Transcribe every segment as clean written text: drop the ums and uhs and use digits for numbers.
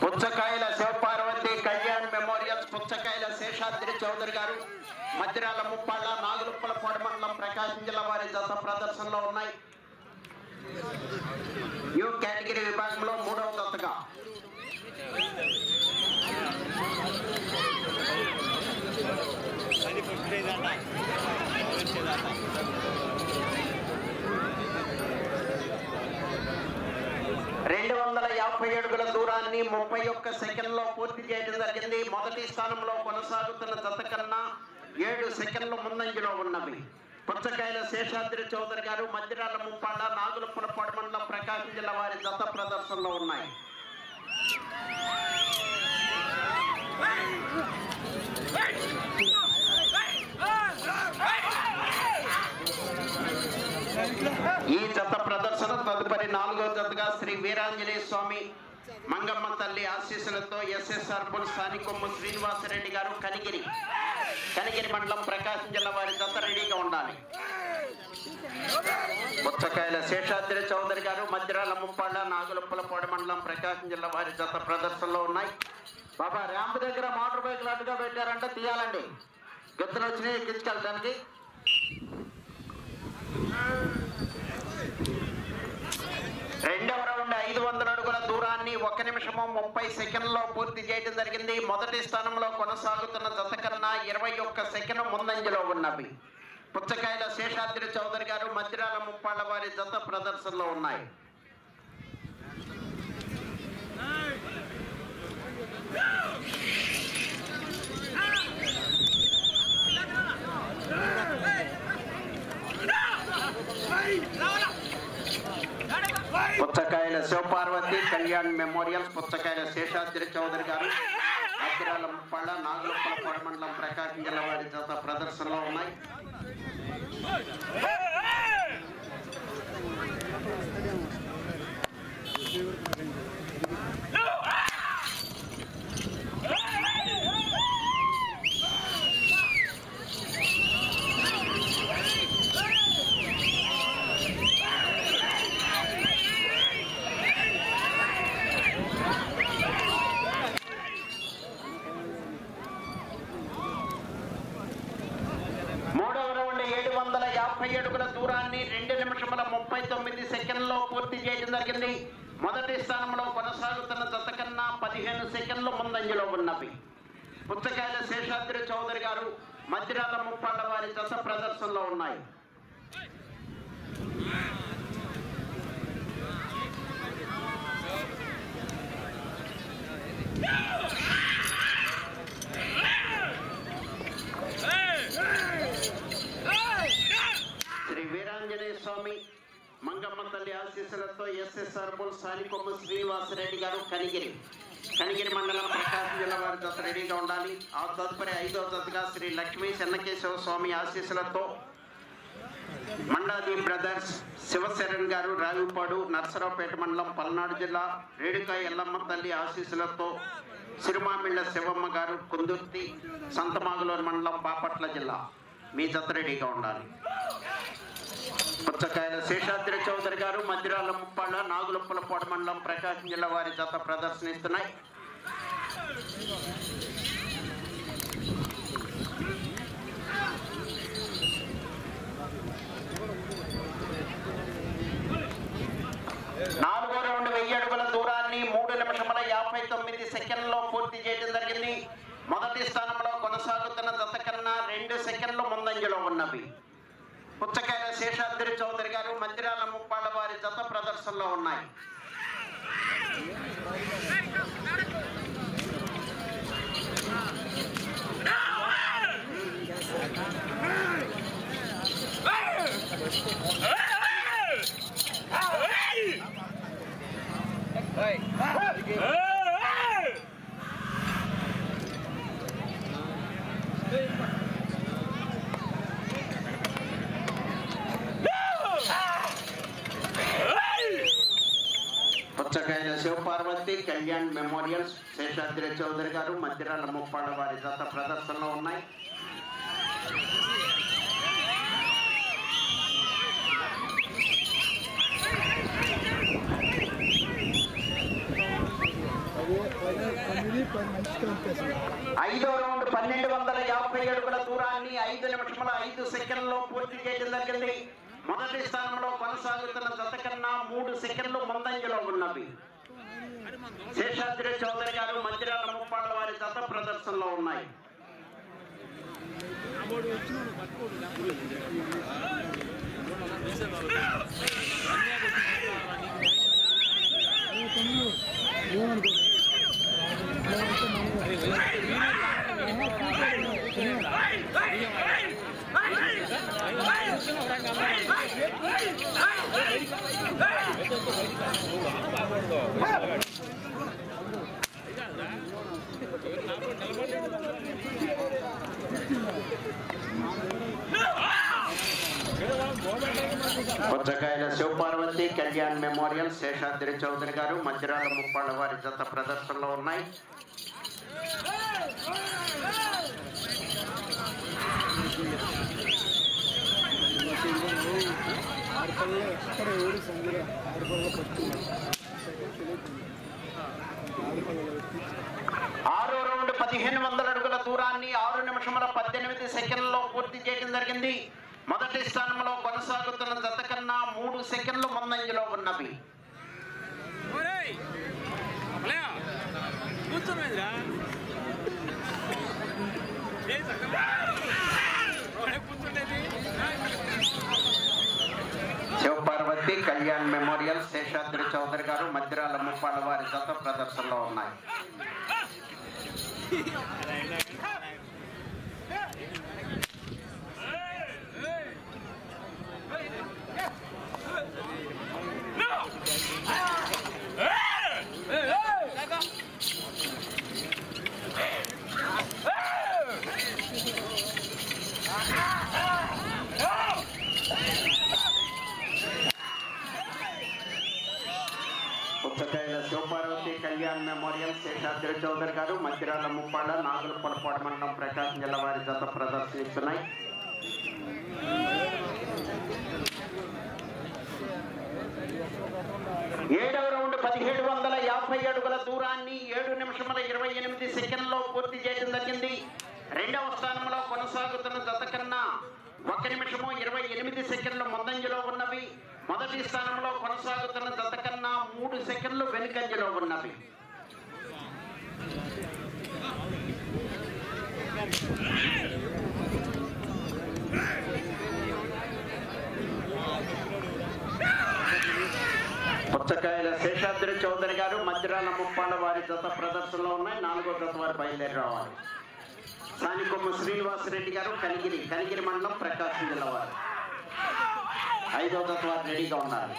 పుచ్చకాయల Shivaparvati Kalyan memorials పుచ్చకాయల Seshadri Chowdary గారు మధ్యరాల ముప్పాళ్ళ నాగులుప్పలపాడు మండలం ప్రకాశం జిల్లా వారి జత ప్రదర్శనలో ఉన్నాయి. న్యూ కేటగిరీ విభాగంలో 3వ జతగా అడుగుల దూరాన్ని 31 సెకండ్లో పూర్తి చేయడం జరిగింది. మొదటి స్థానంలో కొనసాగుతున్న జత కన్నా 7 సెకండ్ల ముందంజలో ఉన్నవి. పుచ్చకాయల శేషాద్రి చౌదరి గారు మధ్యరాల ముప్పాళ్ళ నాగులుప్పలపాడు మండలం ప్రకాశం జిల్లా వారి జత ప్రదర్శనలో ఉన్నాయి. ఈ జత ప్రదర్శన తదుపరి 4వ జతగా శ్రీ వీరాంజనేయ స్వామి మంగమ్మ తల్లి ఆశీస్సులతో ఎస్ఎస్ఆర్ బుల్ సానికొమ్ము శ్రీనివాసరెడ్డి గారు కనిగిరి మండలం ప్రకాశం జిల్లా వారి జత రెడీగా ఉండాలి. పుచ్చకాయల శేషాద్రి చౌదరి గారు మధ్యరాల ముప్పాళ్ళ నాగులుప్పలపాడు మండలం ప్రకాశం జిల్లా వారి జత ప్రదర్శనలో ఉన్నాయి. బాబా ర్యాంప్ దగ్గర మోటార్ బైక్ అడ్డుగా పెట్టారంటే తీయాలండి. గెత్తులు వచ్చినాయి ఎక్కించుకెళ్ళడానికి. రెండవ రౌండ్ 500 అడుగుల దూరాన్ని 1 నిమిషము 30 సెకండ్లో పూర్తి చేయడం జరిగింది. మొదటి స్థానంలో కొనసాగుతున్న జత కన్నా 21 సెకండ్ ముందంజలో ఉన్నవి. పుచ్చకాయల శేషాద్రి చౌదరి గారు మధ్యరాల ముప్పాళ్ళ వారి జత ప్రదర్శనలో ఉన్నాయి. పుచ్చకాయల శివపార్వతి కళ్యాణ్ మెమోరియల్స్ పుచ్చకాయల శేషాద్రి చౌదరి గారు మధ్యరాల ముప్పాళ్ళ నాగులుప్పలపాడు మండలం ప్రకాశం జిల్లా వారి జత ప్రదర్శనలో ఉన్నాయి. అడుగుల దూరాన్ని 2 నిమిషముల 39 సెకండ్లో పూర్తి చేయడం జరిగింది. మొదటి స్థానంలో కొనసాగుతున్న జత కన్నా 15 సెకండ్లు ముందంజలో ఉన్నవి. పుచ్చకాయల శేషాద్రి చౌదరి గారు మధ్యరాల ముప్పాళ్ళ వారి జత ప్రదర్శనలో ఉన్నాయి. శ్రీ వీరాంజనేయ స్వామి మంగమ్మ తల్లి ఆశీస్సులతో ఎస్ఎస్ఆర్ బుల్ సానికొమ్ము శ్రీనివాసరెడ్డి గారు కనిగిరి మండలం ప్రకాశం జిల్లా వారి జత రెడీగా ఉండాలి. ఆ తదుపరి 5వ జతగా శ్రీ లక్ష్మీ చెన్నకేశవ స్వామి ఆశీస్సులతో మండాది బ్రదర్స్ శివశరణ్ గారు రావిపాడు నర్సరావుపేట మండలం పల్నాడు జిల్లా రేడుకాయ ఎల్లమ్మ తల్లి ఆశీస్సులతో సిరిమామిళ్ళ శివమ్మ గారు కుందుర్తి సంతమాగులూరు మండలం బాపట్ల జిల్లా మీ జత రెడీగా ఉండాలి. పుచ్చకాయల శేషాద్రి చౌదరి గారు మధ్యరాల ముప్పాళ్ళ నాగులుప్పలపాడు మండలం ప్రకాశం జిల్లా వారి జత ప్రదర్శనిస్తున్నాయి. నాలుగో రౌండ్ 1000 అడుగుల దూరాన్ని 3 నిమిషముల 59 సెకండ్లో పూర్తి చేయడం జరిగింది. మొదటి స్థానంలో కొనసాగుతున్న జత కన్నా 2 సెకండ్లు ముందంజలో ఉన్నవి. పుచ్చకాయల శేషాద్రి చౌదరి గారు మధ్యరాల ముప్పాళ్ళ వారి జత ప్రదర్శనలో ఉన్నాయి. పుచ్చకాయల శివపార్వతి కళ్యాణ్ మెమోరియల్స్ శేషాద్రి చౌదరి గారు మధ్యరాల ముప్పాళ్ళ వారి జత ప్రదర్శనలో ఉన్నాయి. ఐదో రౌండ్ 1250 అడుగుల దూరాన్ని 5 నిమిషముల 5 సెకండ్లలో పూర్తి చేయడం జరిగింది. మొదటి స్థానంలో కొనసాగుతున్న జత కన్నా 3 సెకండ్లు ముందంజలో ఉన్నవి. శేషాద్రి చౌదరి గారు, మంచిర్యాల ముప్పాళ్ళ వారి జత ప్రదర్శనలో ఉన్నాయి. పుచ్చకాయల శివపార్వతి కళ్యాణ్ మెమోరియల్ శేషాద్రి చౌదరి గారు, మంచిర్యాల ముప్పాళ్ళ వారి జత ప్రదర్శనలో ఉన్నాయి. ఆరో రౌండ్ 1500 అడుగుల దూరాన్ని 6 నిమిషముల 18 సెకండ్లలో పూర్తి చేయడం జరిగింది. మొదటి స్థానంలో కొనసాగుతున్న జత కన్నా 3 సెకండ్లు ముందంజలో ఉన్నవి. శివపార్వతి కళ్యాణ్ మెమోరియల్ శేషాద్రి చౌదరి గారు, మంచిర్యాల ముప్పాళ్ళ వారి జత ప్రదర్శనలో ఉన్నాయి. పుచ్చకాయల శివపార్వతి కళ్యాణ్ మెమోరియల్ శేషాద్రి చౌదరి గారు, మంచిర్యాల ముప్పాళ్ళ నాగులపొలపాడు మండలం ప్రకాశం జిల్లా వారి జత ప్రదర్శిస్తున్నాయి. ఏడవ రౌండ్ 1750 అడుగుల దూరాన్ని 7 నిమిషముల 28 సెకండ్లలో పూర్తి చేయడం జరిగింది. రెండవ స్థానంలో కొనసాగుతున్న జత కన్నా 1 నిమిషము 28 సెకండ్లు ముందంజలో ఉన్నవి. మొదటి స్థానంలో కొనసాగుతున్న జత కన్నా 3 సెకండ్లు వెనుకంజలో ఉన్నవి. పుచ్చకాయల శేషాద్రి చౌదరి గారు, మంచిర్యాల ముప్పాళ్ళ వారి జత ప్రదర్శనలో ఉన్నాయి. 4వ జత వారు బయలుదేరి రావాలి. సానికొమ్మ శ్రీనివాసరెడ్డి గారు, కనిగిరి మండలం ప్రకాశం జిల్లా వారు. 5వ జత వారు రెడీగా ఉన్నారు.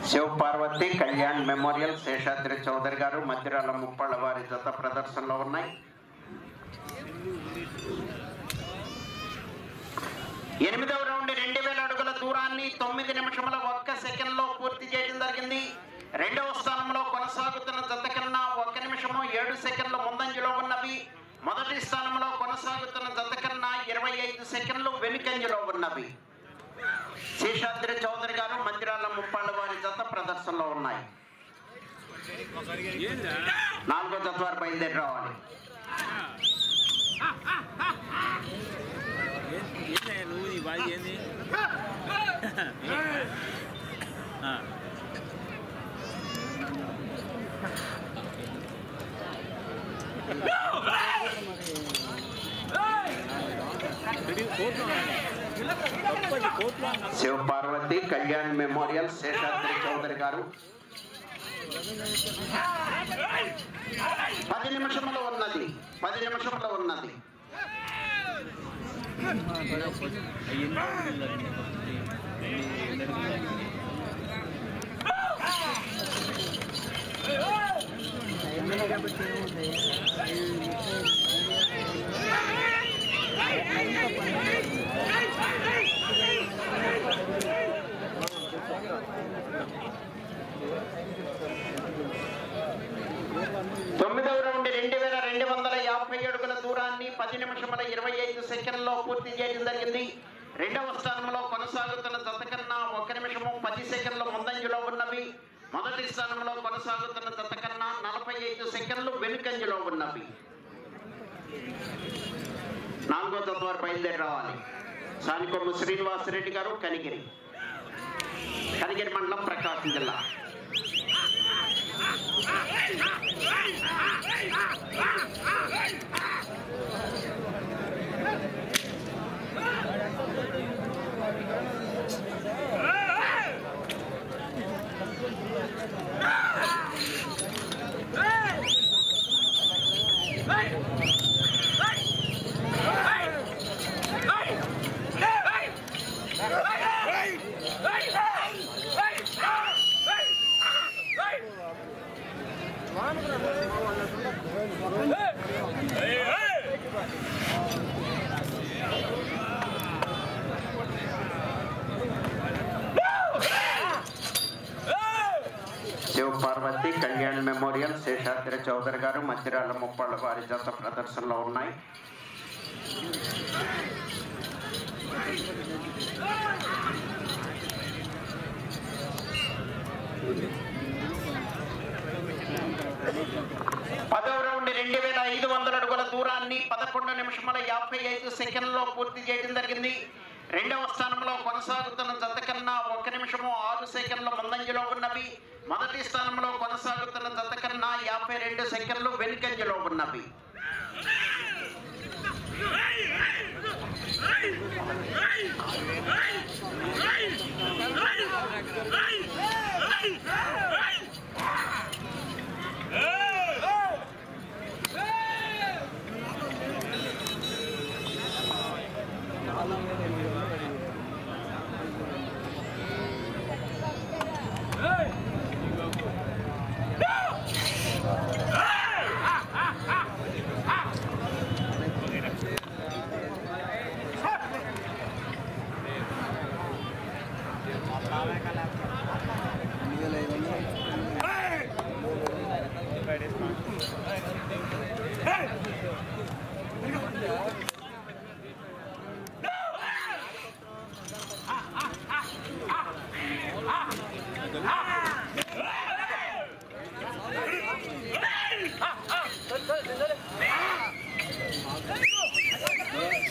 శివపార్వతి కళ్యాణ్ మెమోరియల్ శేషాద్రి చౌదరి గారు, మంచిర్యాల ముప్పాళ్ళ వారి జత ప్రదర్శనలో ఉన్నాయి. 8వ రౌండ్ 2000 అడుగుల దూరాన్ని 9 నిమిషముల 1 సెకండ్లో పూర్తి చేయడం జరిగింది. రెండవ స్థానంలో కొనసాగుతున్న జత కన్నా 1 నిమిషము 7 సెకండ్లు ముందంజలో ఉన్నవి. మొదటి స్థానంలో కొనసాగుతున్న జత కన్నా 25 సెకండ్లు వెనుకంజలో ఉన్నవి. శేషాద్రి చౌదరి గారు, మంచిర్యాల ముప్పాళ్ళ వారి జత ప్రదర్శనలో ఉన్నాయి. 4వ జత వారు బయలుదేరి రావాలి. శివపార్వతి కళ్యాణ్ మెమోరియల్ శేషాద్రి చౌదరి గారు. 10 నిమిషంలో ఉన్నది. 10 నిమిషంలో ఉన్నది. తొమ్మిదవ రౌండ్ 2250 అడుగుల దూరాన్ని 10 నిమిషముల 25 సెకండ్లలో పూర్తి చేయడం జరిగింది. రెండవ స్థానంలో కొనసాగుతున్న జత కన్నా 1 నిమిషము 10 సెకండ్లు ముందంజలో ఉన్నవి. మొదటి స్థానంలో కొనసాగుతున్న జత కన్నా 45 సెకండ్లు వెనుకంజలో ఉన్నవి. నాలుగో జత వారు బయలుదేరి రావాలి. సానికొమ్ము శ్రీనివాసరెడ్డి గారు, కనిగిరి మండలం, ప్రకాశం జిల్లా. శివ పార్వతి కళ్యాణ్ మెమోరియల్ శేషాద్రి చౌదరి గారు, మధ్యరాల ముప్పాళ్ళ వారి జత ప్రదర్శనలో ఉన్నాయి. పదవ రౌండ్ 2500 అడుగుల దూరాన్ని 11 నిమిషముల 55 సెకండ్లలో పూర్తి చేయడం జరిగింది. రెండవ స్థానంలో కొనసాగుతున్న జత కన్నా 1 నిమిషము 6 సెకండ్ల ముందంజలో ఉన్నవి. మొదటి స్థానంలో కొనసాగుతున్న జత కన్నా 52 సెకండ్లు వెనుకంజలో ఉన్నవి.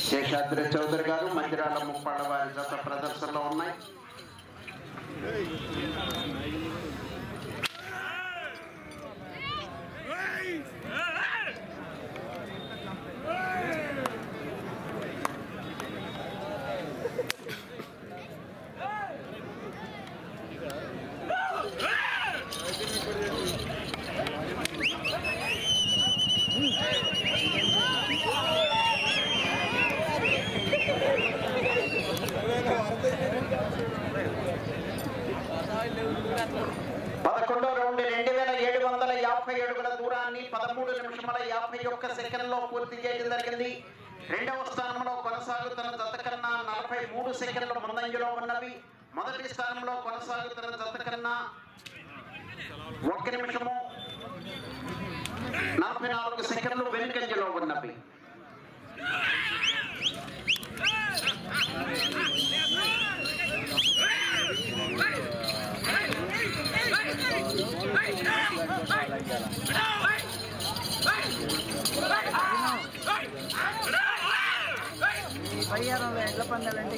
శేషాద్రి చౌదరి గారు, మధ్యరాల ముప్పాళ్ళ వారి జత ప్రదర్శనలో ఉన్నాయి. పదకొండో రౌండ్ 2750 అడుగుల దూరాన్ని 13 నిమిషముల 51 సెకండ్లో పూర్తి చేయడం జరిగింది. రెండవ స్థానంలో కొనసాగుతున్న జత కన్నా 43 సెకండ్లు ముందంజలో ఉన్నవి. మొదటి స్థానంలో కొనసాగుతున్న జత కన్నా 1 నిమిషము 44 సెకండ్లు వెనుకంజలో ఉన్నవి. పరిహారంలో ఎడ్ల పందాలంటే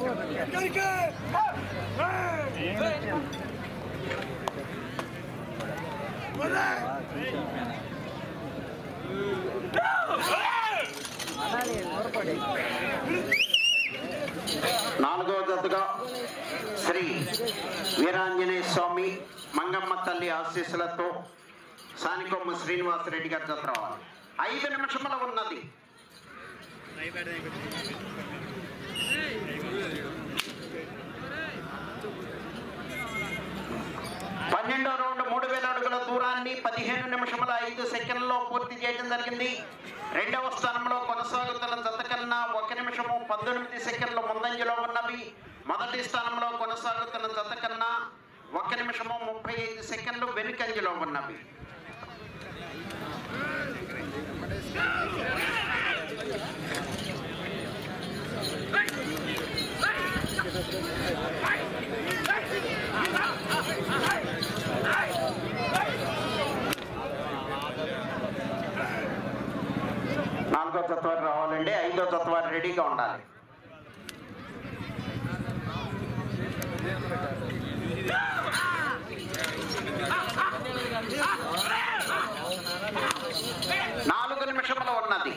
నాలుగవ జతగా శ్రీ వీరాంజనేయ స్వామి మంగమ్మ తల్లి ఆశీస్సులతో సానికొమ్మ శ్రీనివాసరెడ్డి గారి జత రావాలి. 5 నిమిషముల ఉన్నది. 15 నిమిషముల 5 సెకండ్లలో పూర్తి చేయడం జరిగింది. రెండవ స్థానంలో కొనసాగుతున్న జత కన్నా 1 నిమిషము 19 సెకండ్లు ముందంజలో ఉన్నవి. మొదటి స్థానంలో కొనసాగుతున్న జత కన్నా 1 నిమిషము 35 సెకండ్లు వెనుకంజలో ఉన్నవి. నాలుగో జతవారు రావాలండి. 5వ జతవారు రెడీగా ఉండాలి. నాలుగు నిమిషంలో ఉన్నది.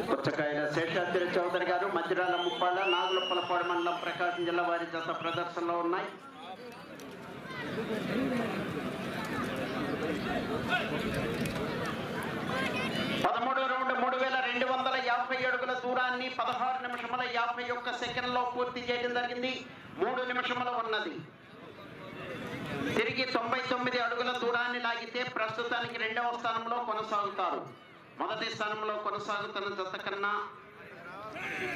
పుచ్చకాయల శేషాద్రి చౌదరి గారు, మధ్యరాల ముప్పాళ్ళ, నాగులపలపాడు మండలం, ప్రకాశం జిల్లా వారి జత ప్రదర్శనలో ఉన్నాయి. పదమూడవ రౌండ్ 3250 అడుగుల దూరాన్ని 16 నిమిషముల 51 సెకండ్లో పూర్తి చేయడం జరిగింది. 3 నిమిషములు ఉన్నది. తిరిగి 99 అడుగుల దూరాన్ని లాగితే ప్రస్తుతానికి రెండవ స్థానంలో కొనసాగుతారు. మొదటి స్థానంలో కొనసాగుతున్న జత కన్నా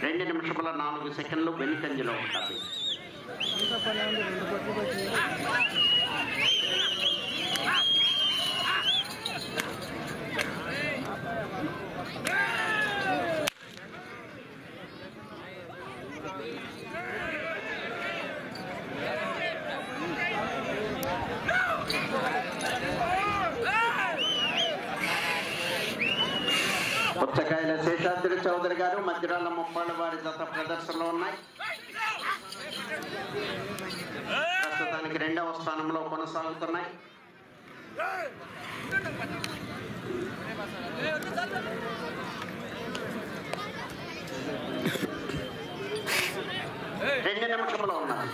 2 నిమిషముల 4 సెకండ్లు వెనుకంజలో ఉంటుంది. పుచ్చకాయల శేషాద్రి చౌదరి గారు, మధ్యరాల ముప్పాళ్ళ వారి జత ప్రదర్శనలో ఉన్నాయి. ప్రస్తుతానికి రెండవ స్థానంలో కొనసాగుతున్నాయి. రెండు నిమిషంలో ఉన్నాయి.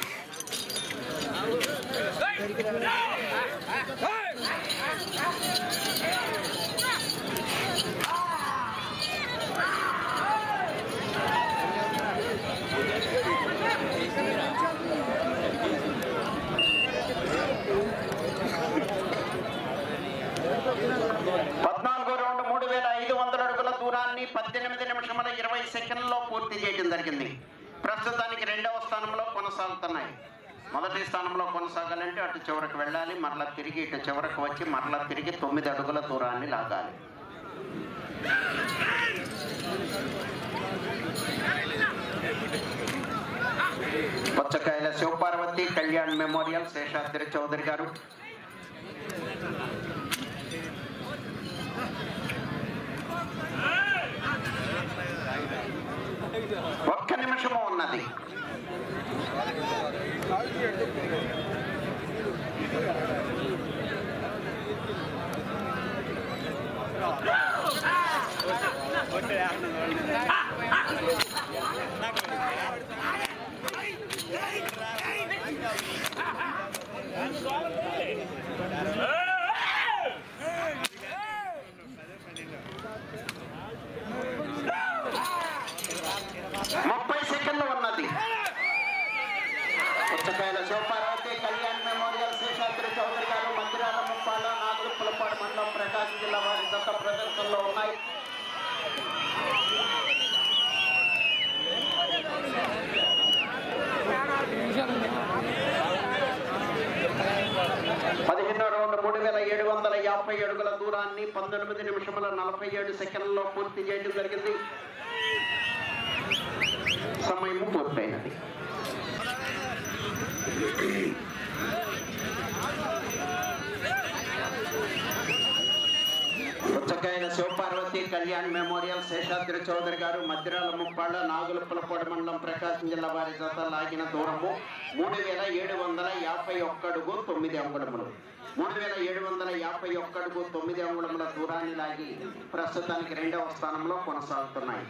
రౌండ్ 3500 అడుగుల దూరాన్ని 18 నిమిషముల 20 సెకండ్లలో పూర్తి చేయడం జరిగింది. ప్రస్తుతానికి రెండవ స్థానంలో కొనసాగుతున్నాయి. మొదటి స్థానంలో కొనసాగాలంటే అటు చివరకు వెళ్ళాలి, మరలా తిరిగి ఇటు చివరకు వచ్చి మరలా తిరిగి 9 అడుగుల దూరాన్ని లాగాలి. పుచ్చకాయల శివపార్వతి కళ్యాణ్ మెమోరియల్, శేషాద్రి చౌదరి గారు. ఒక్క నిమిషము ఉన్నది. పుచ్చకాయల శివపార్వతి కళ్యాణ్ మెమోరియల్, శేషాద్రి చౌదరి గారు, మధ్యరాల ముప్పాళ్ళ, నాగులపలపాడు మండలం, ప్రకాశం జిల్లా వారి జత ప్రదర్శనలో ఉన్నాయి. రౌండ్ 3750 అడుగుల దూరాన్ని 19 నిమిషముల 47 సెకండ్లలో పూర్తి చేయడం జరిగింది. సమయం పూర్తయినది. పుచ్చకాయల శివపార్వతి కళ్యాణ్ మెమోరియల్ శేషాద్రి చౌదరి గారు మధ్యరాల ముప్పాళ్ళ నాగులపులపాడు మండలం ప్రకాశం జిల్లా వారి జత లాగిన దూరము 3751 అడుగు 9 అంగుళములు. 3751 అడుగు 9 అంగుళముల దూరాన్ని లాగి ప్రస్తుతానికి 2వ స్థానంలో కొనసాగుతున్నాయి.